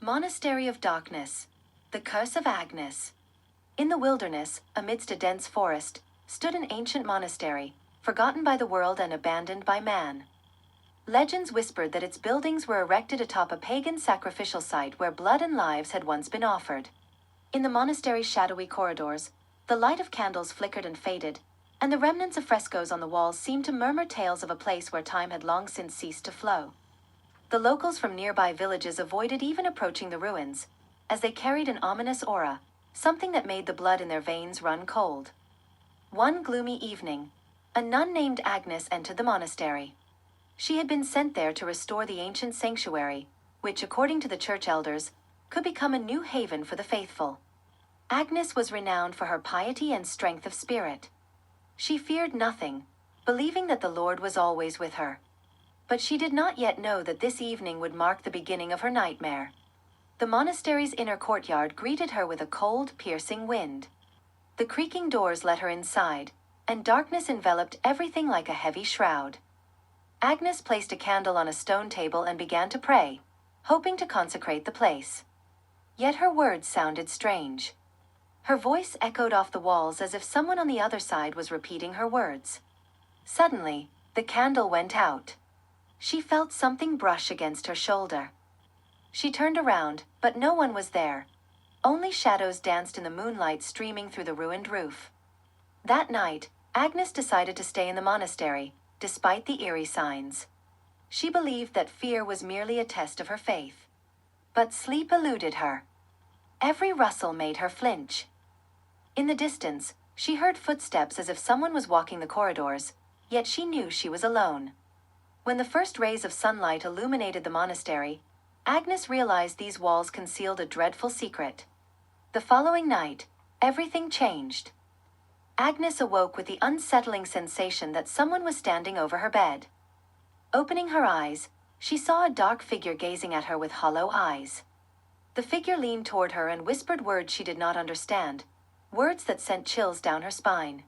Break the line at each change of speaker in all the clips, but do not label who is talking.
Monastery of Darkness. The Curse of Agnes. In the wilderness, amidst a dense forest, stood an ancient monastery, forgotten by the world and abandoned by man. Legends whispered that its buildings were erected atop a pagan sacrificial site where blood and lives had once been offered. In the monastery's shadowy corridors, the light of candles flickered and faded, and the remnants of frescoes on the walls seemed to murmur tales of a place where time had long since ceased to flow. The locals from nearby villages avoided even approaching the ruins, as they carried an ominous aura, something that made the blood in their veins run cold. One gloomy evening, a nun named Agnes entered the monastery. She had been sent there to restore the ancient sanctuary, which, according to the church elders, could become a new haven for the faithful. Agnes was renowned for her piety and strength of spirit. She feared nothing, believing that the Lord was always with her. But she did not yet know that this evening would mark the beginning of her nightmare. The monastery's inner courtyard greeted her with a cold, piercing wind. The creaking doors let her inside, and darkness enveloped everything like a heavy shroud. Agnes placed a candle on a stone table and began to pray, hoping to consecrate the place. Yet her words sounded strange. Her voice echoed off the walls as if someone on the other side was repeating her words. Suddenly, the candle went out. She felt something brush against her shoulder. She turned around, but no one was there. Only shadows danced in the moonlight streaming through the ruined roof. That night, Agnes decided to stay in the monastery, despite the eerie signs. She believed that fear was merely a test of her faith. But sleep eluded her. Every rustle made her flinch. In the distance, she heard footsteps as if someone was walking the corridors, yet she knew she was alone. When the first rays of sunlight illuminated the monastery, Agnes realized these walls concealed a dreadful secret. The following night, everything changed. Agnes awoke with the unsettling sensation that someone was standing over her bed. Opening her eyes, she saw a dark figure gazing at her with hollow eyes. The figure leaned toward her and whispered words she did not understand, words that sent chills down her spine.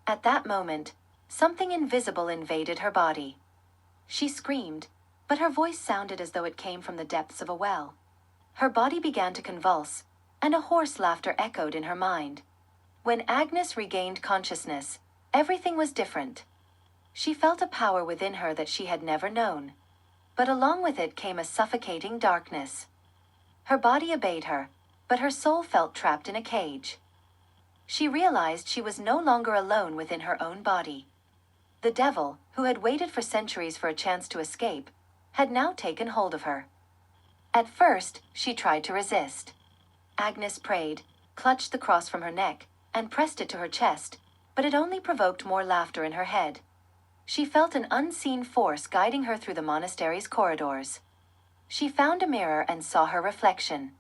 At that moment, something invisible invaded her body. She screamed, but her voice sounded as though it came from the depths of a well. Her body began to convulse, and a hoarse laughter echoed in her mind. When Agnes regained consciousness, everything was different. She felt a power within her that she had never known. But along with it came a suffocating darkness. Her body obeyed her, but her soul felt trapped in a cage. She realized she was no longer alone within her own body. The devil, who had waited for centuries for a chance to escape, had now taken hold of her. At first, she tried to resist. Agnes prayed, clutched the cross from her neck, and pressed it to her chest, but it only provoked more laughter in her head. She felt an unseen force guiding her through the monastery's corridors. She found a mirror and saw her reflection.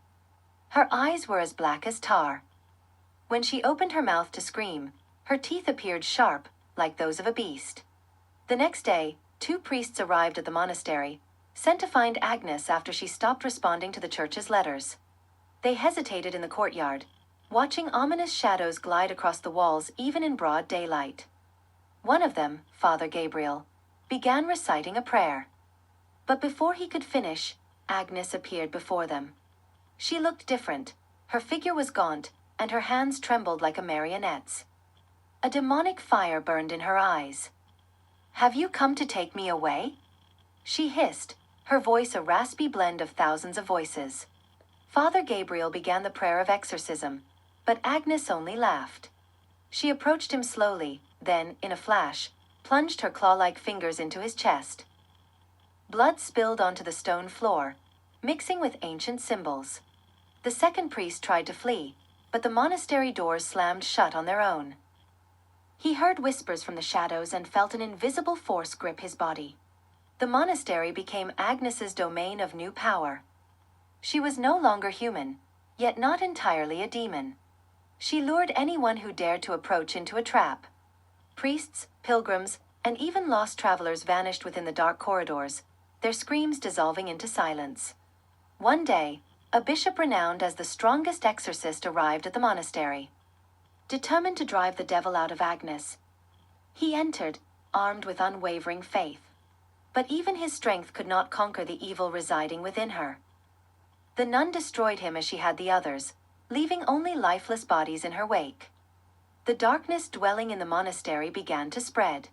Her eyes were as black as tar. When she opened her mouth to scream, her teeth appeared sharp, like those of a beast. The next day, 2 priests arrived at the monastery, sent to find Agnes after she stopped responding to the church's letters. They hesitated in the courtyard, watching ominous shadows glide across the walls even in broad daylight. One of them, Father Gabriel, began reciting a prayer. But before he could finish, Agnes appeared before them. She looked different. Her figure was gaunt, and her hands trembled like a marionette's. A demonic fire burned in her eyes. "Have you come to take me away?" she hissed, her voice a raspy blend of thousands of voices. Father Gabriel began the prayer of exorcism, but Agnes only laughed. She approached him slowly, then, in a flash, plunged her claw-like fingers into his chest. Blood spilled onto the stone floor, mixing with ancient symbols. The second priest tried to flee, but the monastery doors slammed shut on their own. He heard whispers from the shadows and felt an invisible force grip his body. The monastery became Agnes's domain of new power. She was no longer human, yet not entirely a demon. She lured anyone who dared to approach into a trap. Priests, pilgrims, and even lost travelers vanished within the dark corridors, their screams dissolving into silence. One day, a bishop renowned as the strongest exorcist arrived at the monastery. Determined to drive the devil out of Agnes, he entered, armed with unwavering faith. But even his strength could not conquer the evil residing within her. The nun destroyed him as she had the others, leaving only lifeless bodies in her wake. The darkness dwelling in the monastery began to spread.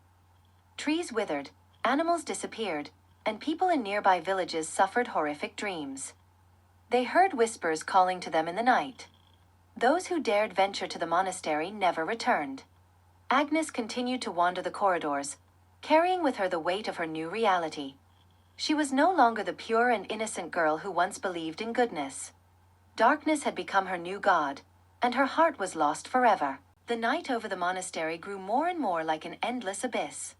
Trees withered, animals disappeared, and people in nearby villages suffered horrific dreams. They heard whispers calling to them in the night. Those who dared venture to the monastery never returned. Agnes continued to wander the corridors, carrying with her the weight of her new reality. She was no longer the pure and innocent girl who once believed in goodness. Darkness had become her new god, and her heart was lost forever. The night over the monastery grew more and more like an endless abyss.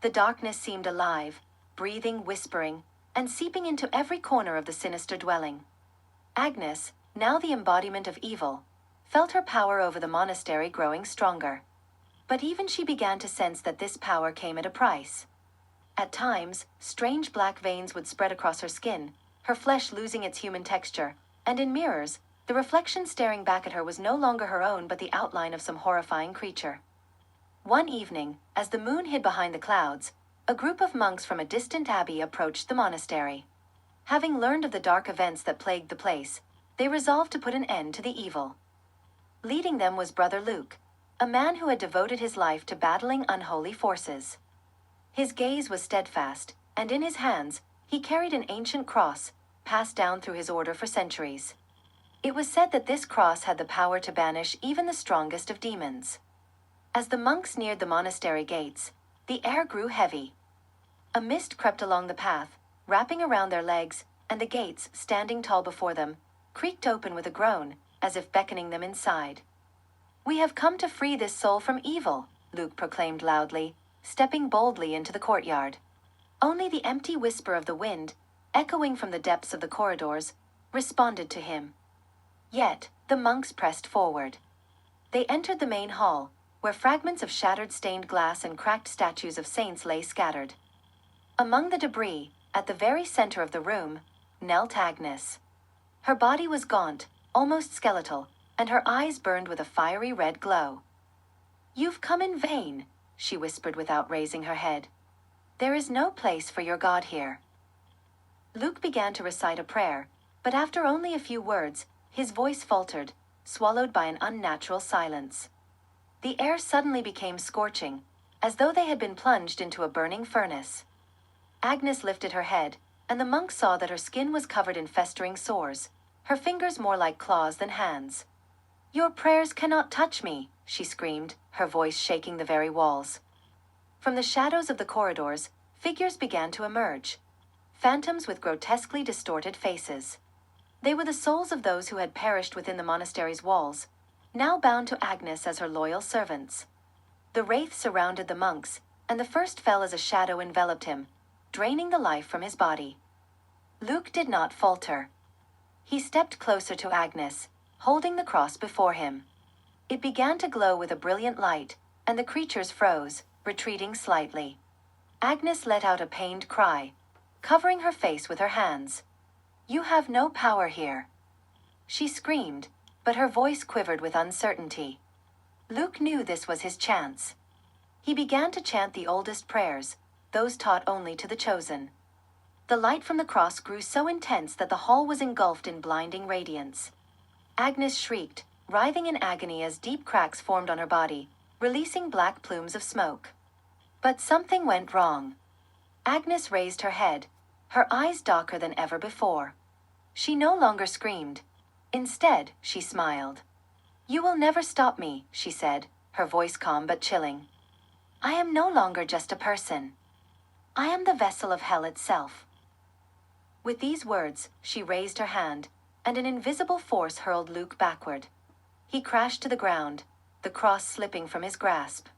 The darkness seemed alive, breathing, whispering, and seeping into every corner of the sinister dwelling. Agnes, now the embodiment of evil, felt her power over the monastery growing stronger. But even she began to sense that this power came at a price. At times, strange black veins would spread across her skin, her flesh losing its human texture, and in mirrors, the reflection staring back at her was no longer her own but the outline of some horrifying creature. One evening, as the moon hid behind the clouds, a group of monks from a distant abbey approached the monastery. Having learned of the dark events that plagued the place, they resolved to put an end to the evil. Leading them was Brother Luke, a man who had devoted his life to battling unholy forces. His gaze was steadfast, and in his hands, he carried an ancient cross, passed down through his order for centuries. It was said that this cross had the power to banish even the strongest of demons. As the monks neared the monastery gates, the air grew heavy. A mist crept along the path, wrapping around their legs, and the gates, standing tall before them, creaked open with a groan, as if beckoning them inside. "We have come to free this soul from evil," Luke proclaimed loudly, stepping boldly into the courtyard. Only the empty whisper of the wind, echoing from the depths of the corridors, responded to him. Yet, the monks pressed forward. They entered the main hall, where fragments of shattered stained glass and cracked statues of saints lay scattered. Among the debris, at the very center of the room, knelt Agnes. Her body was gaunt, almost skeletal, and her eyes burned with a fiery red glow. "You've come in vain," she whispered without raising her head. "There is no place for your God here." Luke began to recite a prayer, but after only a few words, his voice faltered, swallowed by an unnatural silence. The air suddenly became scorching, as though they had been plunged into a burning furnace. Agnes lifted her head, and the monk saw that her skin was covered in festering sores, her fingers more like claws than hands. "Your prayers cannot touch me," she screamed, her voice shaking the very walls. From the shadows of the corridors, figures began to emerge. Phantoms with grotesquely distorted faces. They were the souls of those who had perished within the monastery's walls, now bound to Agnes as her loyal servants. The wraith surrounded the monks, and the first fell as a shadow enveloped him, draining the life from his body. Luke did not falter. He stepped closer to Agnes, holding the cross before him. It began to glow with a brilliant light, and the creatures froze, retreating slightly. Agnes let out a pained cry, covering her face with her hands. "You have no power here." She screamed, but her voice quivered with uncertainty. Luke knew this was his chance. He began to chant the oldest prayers, those taught only to the chosen. The light from the cross grew so intense that the hall was engulfed in blinding radiance. Agnes shrieked, writhing in agony as deep cracks formed on her body, releasing black plumes of smoke. But something went wrong. Agnes raised her head, her eyes darker than ever before. She no longer screamed. Instead, she smiled. "You will never stop me," she said, her voice calm but chilling. "I am no longer just a person. I am the vessel of hell itself." With these words, she raised her hand, and an invisible force hurled Luke backward. He crashed to the ground, the cross slipping from his grasp.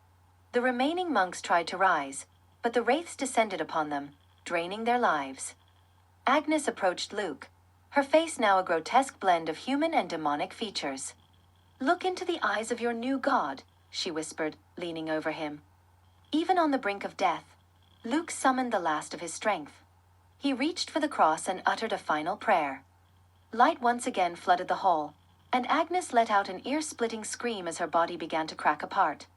The remaining monks tried to rise, but the wraiths descended upon them, draining their lives. Agnes approached Luke, her face now a grotesque blend of human and demonic features. "Look into the eyes of your new god," she whispered, leaning over him. Even on the brink of death, Luke summoned the last of his strength. He reached for the cross and uttered a final prayer. Light once again flooded the hall, and Agnes let out an ear-splitting scream as her body began to crack apart.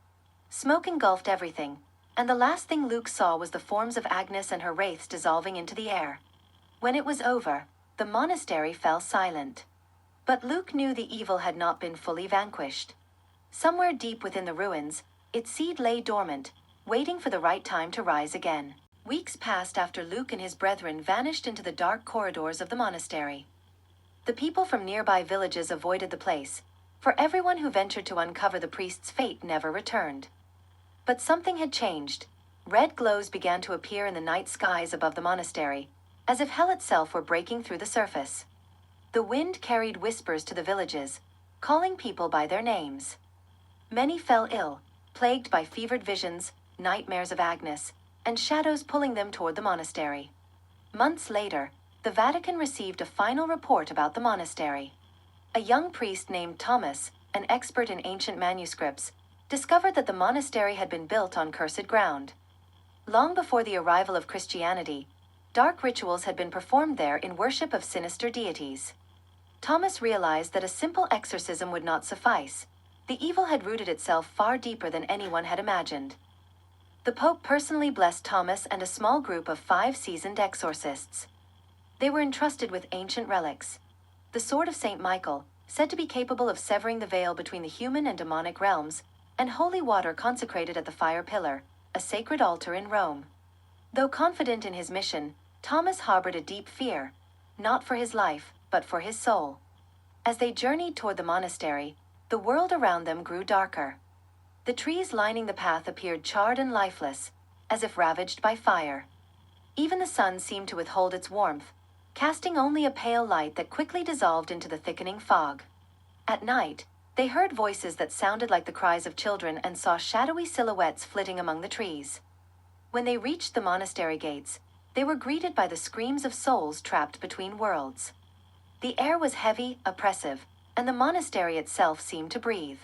Smoke engulfed everything, and the last thing Luke saw was the forms of Agnes and her wraiths dissolving into the air. When it was over, the monastery fell silent. But Luke knew the evil had not been fully vanquished. Somewhere deep within the ruins, its seed lay dormant, waiting for the right time to rise again. Weeks passed after Luke and his brethren vanished into the dark corridors of the monastery. The people from nearby villages avoided the place, for everyone who ventured to uncover the priest's fate never returned. But something had changed. Red glows began to appear in the night skies above the monastery, as if hell itself were breaking through the surface. The wind carried whispers to the villages, calling people by their names. Many fell ill, plagued by fevered visions, nightmares of Agnes, and shadows pulling them toward the monastery. Months later, the Vatican received a final report about the monastery. A young priest named Thomas, an expert in ancient manuscripts, discovered that the monastery had been built on cursed ground. Long before the arrival of Christianity, dark rituals had been performed there in worship of sinister deities. Thomas realized that a simple exorcism would not suffice. The evil had rooted itself far deeper than anyone had imagined. The Pope personally blessed Thomas and a small group of 5 seasoned exorcists. They were entrusted with ancient relics. The sword of St. Michael, said to be capable of severing the veil between the human and demonic realms, and holy water consecrated at the fire pillar, a sacred altar in Rome. Though confident in his mission, Thomas harbored a deep fear, not for his life, but for his soul. As they journeyed toward the monastery, the world around them grew darker. The trees lining the path appeared charred and lifeless, as if ravaged by fire. Even the sun seemed to withhold its warmth, casting only a pale light that quickly dissolved into the thickening fog. At night, they heard voices that sounded like the cries of children and saw shadowy silhouettes flitting among the trees. When they reached the monastery gates, they were greeted by the screams of souls trapped between worlds. The air was heavy, oppressive, and the monastery itself seemed to breathe.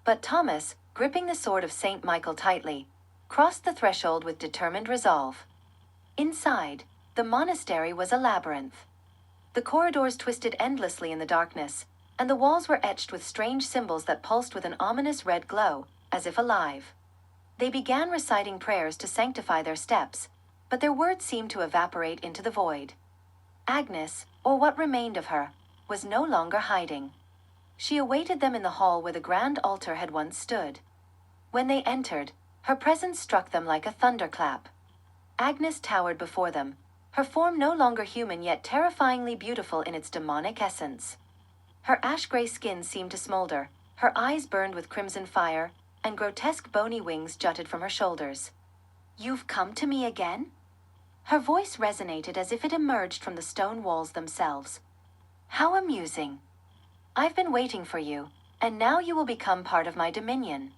But Thomas, gripping the sword of St. Michael tightly, crossed the threshold with determined resolve. Inside, the monastery was a labyrinth. The corridors twisted endlessly in the darkness, and the walls were etched with strange symbols that pulsed with an ominous red glow, as if alive. They began reciting prayers to sanctify their steps, but their words seemed to evaporate into the void. Agnes, or what remained of her, was no longer hiding. She awaited them in the hall where the grand altar had once stood. When they entered, her presence struck them like a thunderclap. Agnes towered before them, her form no longer human yet terrifyingly beautiful in its demonic essence. Her ash-gray skin seemed to smolder, her eyes burned with crimson fire, and grotesque bony wings jutted from her shoulders. "You've come to me again?" Her voice resonated as if it emerged from the stone walls themselves. "How amusing. I've been waiting for you, and now you will become part of my dominion."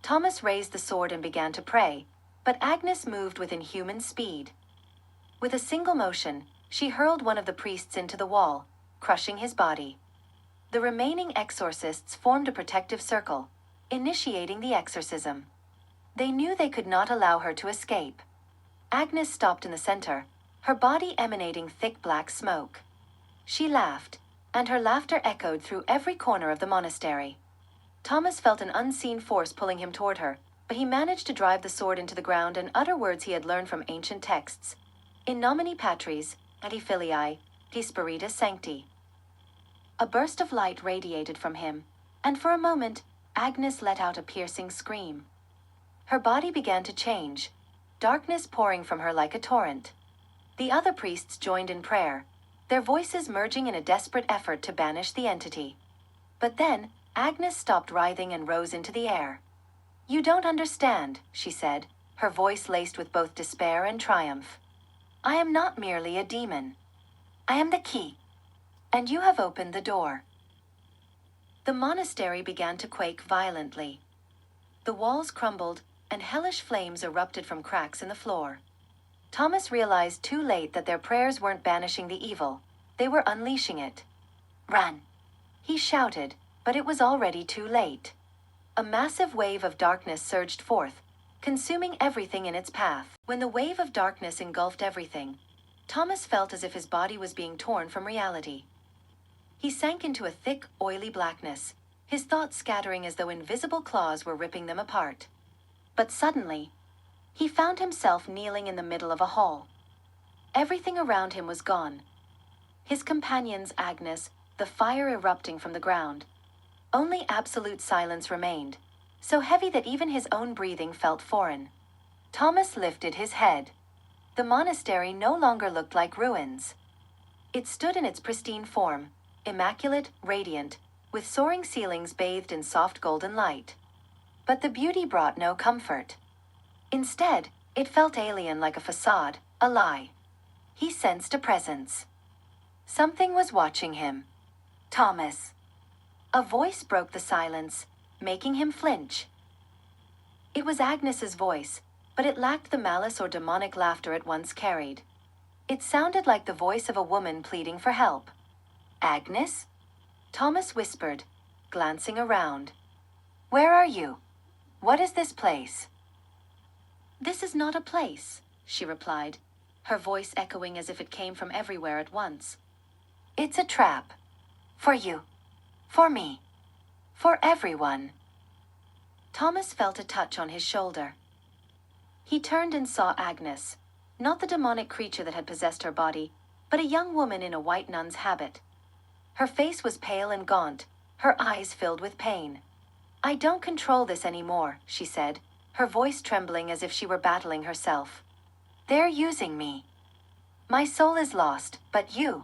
Thomas raised the sword and began to pray, but Agnes moved with inhuman speed. With a single motion, she hurled one of the priests into the wall, crushing his body. The remaining exorcists formed a protective circle, initiating the exorcism. They knew they could not allow her to escape. Agnes stopped in the center, her body emanating thick black smoke. She laughed, and her laughter echoed through every corner of the monastery. Thomas felt an unseen force pulling him toward her, but he managed to drive the sword into the ground and utter words he had learned from ancient texts. In nomine Patris, et Filii, et Spiritus Sancti. A burst of light radiated from him, and for a moment, Agnes let out a piercing scream. Her body began to change, darkness pouring from her like a torrent. The other priests joined in prayer, their voices merging in a desperate effort to banish the entity. But then, Agnes stopped writhing and rose into the air. "You don't understand," she said, her voice laced with both despair and triumph. "I am not merely a demon. I am the key. And you have opened the door." The monastery began to quake violently. The walls crumbled, and hellish flames erupted from cracks in the floor. Thomas realized too late that their prayers weren't banishing the evil, they were unleashing it. "Run!" he shouted, but it was already too late. A massive wave of darkness surged forth, consuming everything in its path. When the wave of darkness engulfed everything, Thomas felt as if his body was being torn from reality. He sank into a thick, oily blackness, his thoughts scattering as though invisible claws were ripping them apart. But suddenly, he found himself kneeling in the middle of a hall. Everything around him was gone. His companions, Agnes, the fire erupting from the ground. Only absolute silence remained, so heavy that even his own breathing felt foreign. Thomas lifted his head. The monastery no longer looked like ruins. It stood in its pristine form, immaculate, radiant, with soaring ceilings bathed in soft golden light. But the beauty brought no comfort. Instead, it felt alien, like a facade, a lie. He sensed a presence. Something was watching him. Thomas. A voice broke the silence, making him flinch. It was Agnes's voice, but it lacked the malice or demonic laughter it once carried. It sounded like the voice of a woman pleading for help. Agnes? Thomas whispered, glancing around. Where are you? What is this place? This is not a place, she replied, her voice echoing as if it came from everywhere at once. It's a trap. For you. For me. For everyone. Thomas felt a touch on his shoulder. He turned and saw Agnes, not the demonic creature that had possessed her body, but a young woman in a white nun's habit. Her face was pale and gaunt, her eyes filled with pain. I don't control this anymore, she said, her voice trembling as if she were battling herself. They're using me. My soul is lost, but you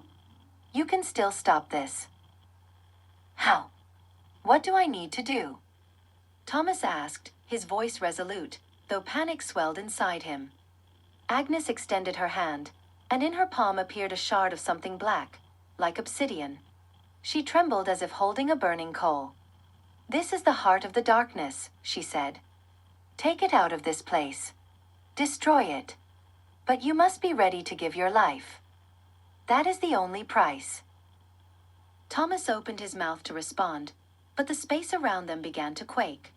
can still stop this. How? What do I need to do? Thomas asked, his voice resolute, though panic swelled inside him. Agnes extended her hand, and in her palm appeared a shard of something black, like obsidian. She trembled as if holding a burning coal. This is the heart of the darkness, she said. Take it out of this place. Destroy it. But you must be ready to give your life. That is the only price. Thomas opened his mouth to respond, but the space around them began to quake.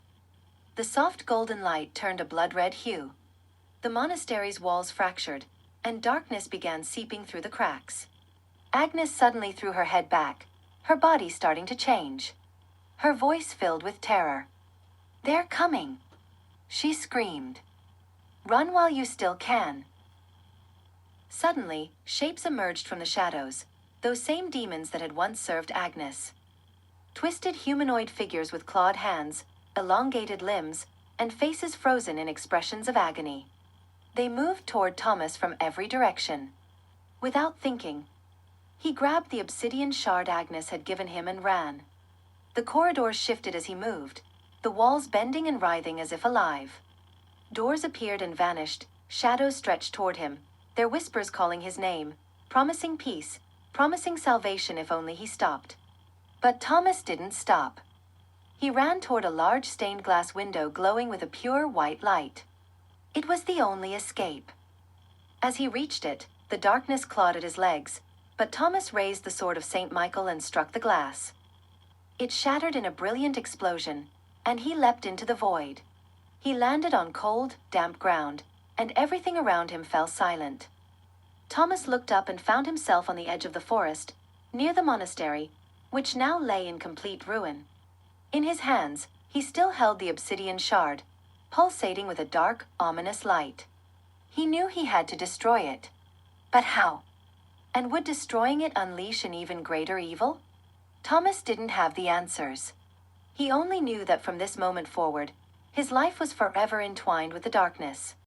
The soft golden light turned a blood-red hue. The monastery's walls fractured, and darkness began seeping through the cracks. Agnes suddenly threw her head back, her body starting to change. Her voice filled with terror. They're coming, she screamed. Run while you still can. Suddenly, shapes emerged from the shadows, those same demons that had once served Agnes. Twisted humanoid figures with clawed hands, elongated limbs, and faces frozen in expressions of agony. They moved toward Thomas from every direction. Without thinking, he grabbed the obsidian shard Agnes had given him and ran. The corridors shifted as he moved, the walls bending and writhing as if alive. Doors appeared and vanished, shadows stretched toward him, their whispers calling his name, promising peace, promising salvation if only he stopped. But Thomas didn't stop. He ran toward a large stained glass window glowing with a pure white light. It was the only escape. As he reached it, the darkness clawed at his legs, but Thomas raised the sword of St. Michael and struck the glass. It shattered in a brilliant explosion, and he leapt into the void. He landed on cold, damp ground, and everything around him fell silent. Thomas looked up and found himself on the edge of the forest, near the monastery, which now lay in complete ruin. In his hands, he still held the obsidian shard, pulsating with a dark, ominous light. He knew he had to destroy it. But how? And would destroying it unleash an even greater evil? Thomas didn't have the answers. He only knew that from this moment forward, his life was forever entwined with the darkness.